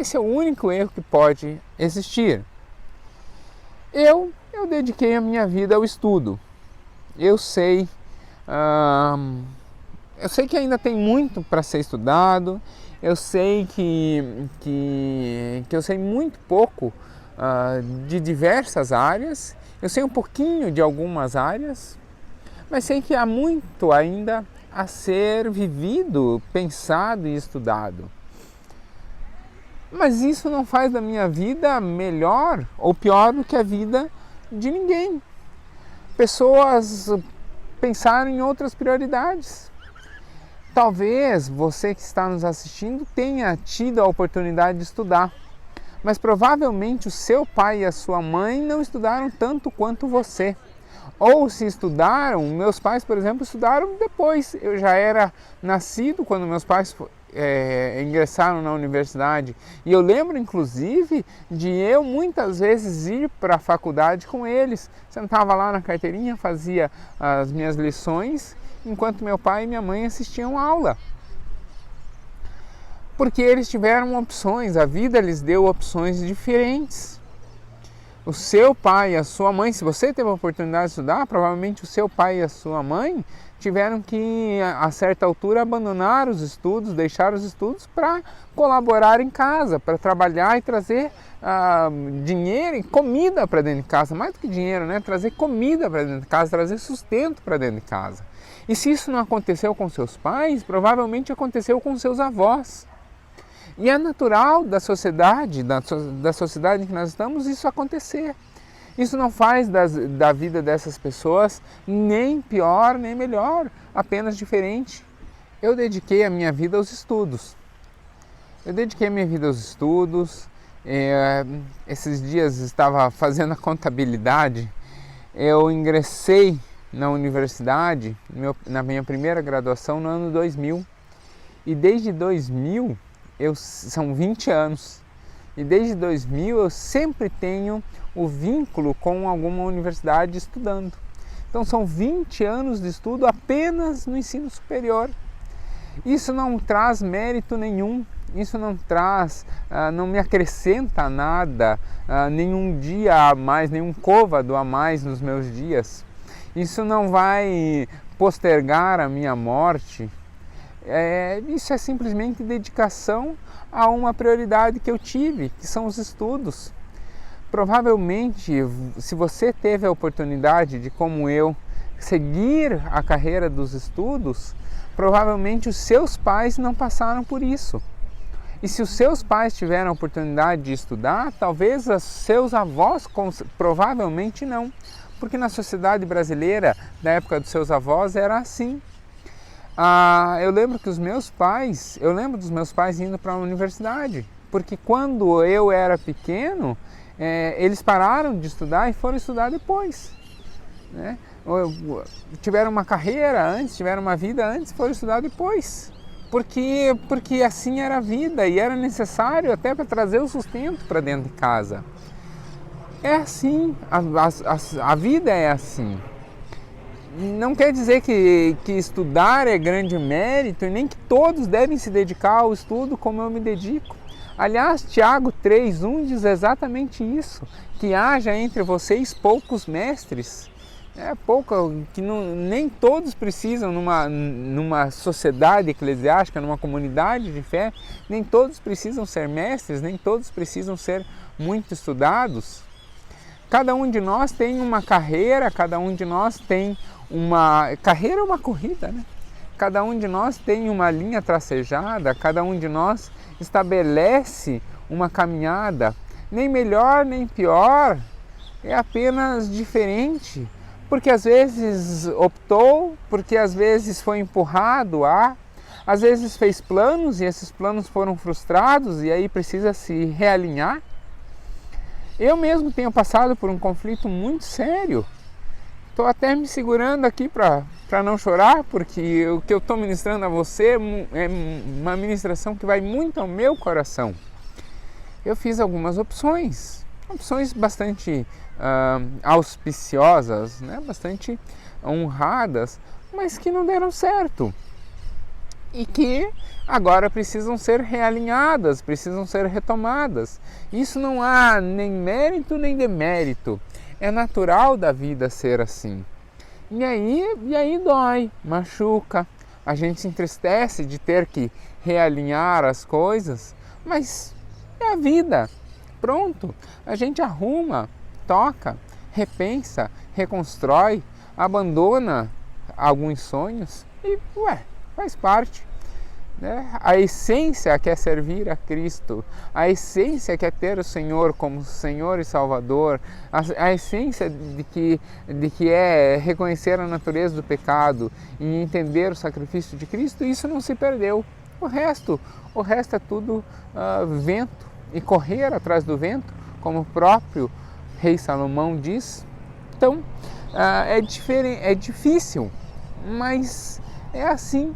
Esse é o único erro que pode existir. Eu dediquei a minha vida ao estudo. Eu sei que ainda tem muito para ser estudado. Eu sei que eu sei muito pouco de diversas áreas. Eu sei um pouquinho de algumas áreas, mas sei que há muito ainda a ser vivido, pensado e estudado. Mas isso não faz da minha vida melhor ou pior do que a vida de ninguém. Pessoas pensaram em outras prioridades. Talvez você que está nos assistindo tenha tido a oportunidade de estudar, mas provavelmente o seu pai e a sua mãe não estudaram tanto quanto você. Ou se estudaram, meus pais, por exemplo, estudaram depois. Eu já era nascido quando meus pais ingressaram na universidade. E eu lembro, inclusive, de eu muitas vezes ir para a faculdade com eles. Sentava lá na carteirinha, fazia as minhas lições, enquanto meu pai e minha mãe assistiam aula. Porque eles tiveram opções, a vida lhes deu opções diferentes. O seu pai e a sua mãe, se você teve a oportunidade de estudar, provavelmente o seu pai e a sua mãe tiveram que, a certa altura, abandonar os estudos, deixar os estudos para colaborar em casa, para trabalhar e trazer dinheiro e comida para dentro de casa. Mais do que dinheiro, né? Trazer comida para dentro de casa, trazer sustento para dentro de casa. E se isso não aconteceu com seus pais, provavelmente aconteceu com seus avós. E é natural da sociedade em que nós estamos, isso acontecer. Isso não faz da vida dessas pessoas nem pior, nem melhor, apenas diferente. Eu dediquei a minha vida aos estudos. Esses dias estava fazendo a contabilidade. Eu ingressei na universidade, na minha primeira graduação, no ano 2000. E desde 2000... são 20 anos, e desde 2000 eu sempre tenho o vínculo com alguma universidade estudando. Então são 20 anos de estudo apenas no ensino superior. Isso não traz mérito nenhum, isso não me acrescenta nada, nenhum dia a mais, nenhum côvado a mais nos meus dias. Isso não vai postergar a minha morte. Isso é simplesmente dedicação a uma prioridade que eu tive, que são os estudos. Provavelmente, se você teve a oportunidade de, como eu, seguir a carreira dos estudos, provavelmente os seus pais não passaram por isso. E se os seus pais tiveram a oportunidade de estudar, talvez os seus avós provavelmente não, porque na sociedade brasileira, da época dos seus avós, era assim. Eu lembro dos meus pais indo para a universidade, porque quando eu era pequeno, eles pararam de estudar e foram estudar depois, né? Tiveram uma carreira antes, tiveram uma vida antes, foram estudar depois, porque assim era a vida e era necessário até para trazer o sustento para dentro de casa. É assim, a vida é assim. Não quer dizer que estudar é grande mérito e nem que todos devem se dedicar ao estudo como eu me dedico. Aliás, Tiago 3:1 diz exatamente isso, que haja entre vocês poucos mestres. Nem todos precisam, numa sociedade eclesiástica, numa comunidade de fé, nem todos precisam ser mestres, nem todos precisam ser muito estudados. Cada um de nós tem uma carreira, cada um de nós tem uma carreira, uma corrida, né? Cada um de nós tem uma linha tracejada, cada um de nós estabelece uma caminhada, nem melhor nem pior, é apenas diferente, porque às vezes optou, porque às vezes foi empurrado às vezes fez planos e esses planos foram frustrados e aí precisa se realinhar. Eu mesmo tenho passado por um conflito muito sério. Estou até me segurando aqui para não chorar, porque o que eu estou ministrando a você é uma ministração que vai muito ao meu coração. Eu fiz algumas opções bastante auspiciosas, né? Bastante honradas, mas que não deram certo. e que agora precisam ser realinhadas, precisam ser retomadas. Isso não há nem mérito nem demérito. É natural da vida ser assim. E aí dói, machuca, a gente se entristece de ter que realinhar as coisas, mas é a vida. Pronto, a gente arruma, toca, repensa, reconstrói, abandona alguns sonhos e, faz parte. Né? A essência que é servir a Cristo, a essência que é ter o Senhor como Senhor e Salvador, a essência de que é reconhecer a natureza do pecado e entender o sacrifício de Cristo, isso não se perdeu. O resto é tudo vento e correr atrás do vento, como o próprio rei Salomão diz. Então, é difícil, mas é assim.